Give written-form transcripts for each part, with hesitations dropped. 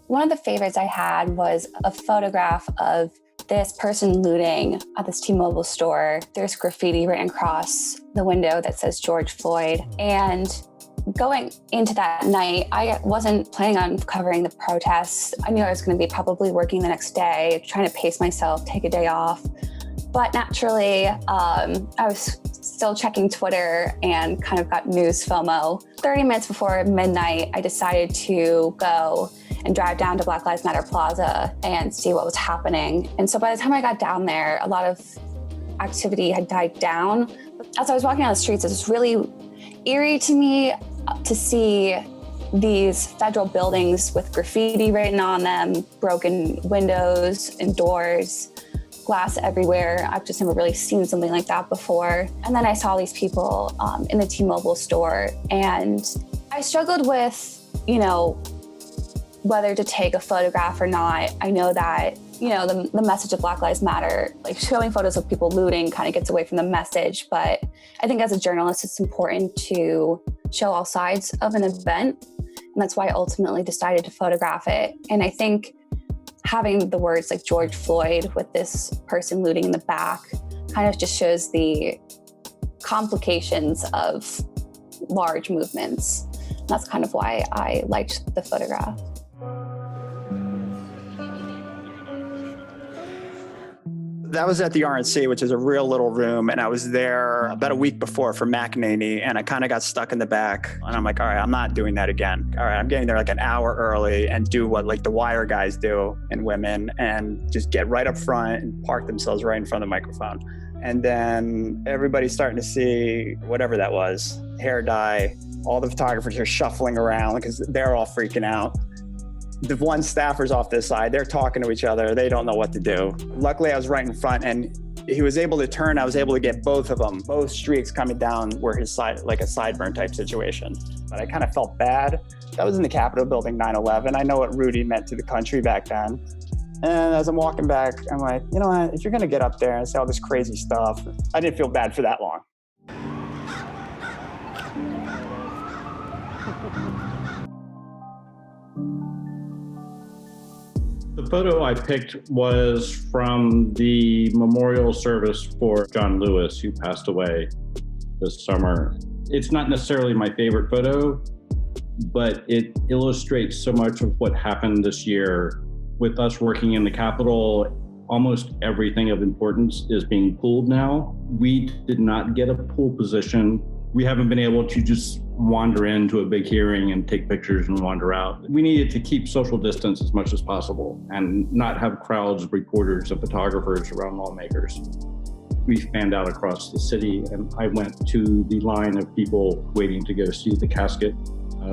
One of the favorites I had was a photograph of this person looting at this T-Mobile store. There's graffiti written across the window that says George Floyd. And going into that night, I wasn't planning on covering the protests. I knew I was going to be probably working the next day, trying to pace myself, take a day off. But naturally, I was still checking Twitter and kind of got news FOMO. 30 minutes before midnight, I decided to go and drive down to Black Lives Matter Plaza and see what was happening. And so by the time I got down there, a lot of activity had died down. As I was walking down the streets, it was really eerie to me to see these federal buildings with graffiti written on them, broken windows and doors, glass everywhere. I've just never really seen something like that before. And then I saw these people in the T-Mobile store, and I struggled with, whether to take a photograph or not. I know that, the message of Black Lives Matter, like showing photos of people looting kind of gets away from the message. But I think as a journalist, it's important to show all sides of an event. And that's why I ultimately decided to photograph it. And I think having the words like George Floyd with this person looting in the back kind of just shows the complications of large movements. And that's kind of why I liked the photograph. That was at the RNC, which is a real little room. And I was there about a week before for McEnany, and I kind of got stuck in the back. And I'm like, all right, I'm not doing that again. All right, I'm getting there like an hour early and do what like the wire guys do and women, and just get right up front and park themselves right in front of the microphone. And then everybody's starting to see whatever that was, hair dye. All the photographers are shuffling around because they're all freaking out. The one staffer's off this side, they're talking to each other. They don't know what to do. Luckily, I was right in front, and he was able to turn. I was able to get both of them. Both streaks coming down were his side, like a sideburn type situation. But I kind of felt bad. That was in the Capitol building, 9/11. I know what Rudy meant to the country back then. And as I'm walking back, I'm like, you know what? If you're going to get up there and say all this crazy stuff, I didn't feel bad for that long. The photo I picked was from the memorial service for John Lewis, who passed away this summer. It's not necessarily my favorite photo, but it illustrates so much of what happened this year. With us working in the Capitol, almost everything of importance is being pulled now. We did not get a pool position. We haven't been able to just wander into a big hearing and take pictures and wander out. We needed to keep social distance as much as possible and not have crowds of reporters and photographers around lawmakers. We fanned out across the city, and I went to the line of people waiting to go see the casket.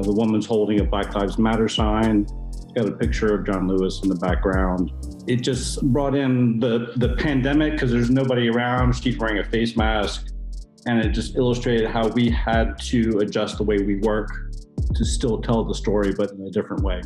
The woman's holding a Black Lives Matter sign. It's got a picture of John Lewis in the background. It just brought in the pandemic because there's nobody around. She's wearing a face mask. And it just illustrated how we had to adjust the way we work to still tell the story, but in a different way.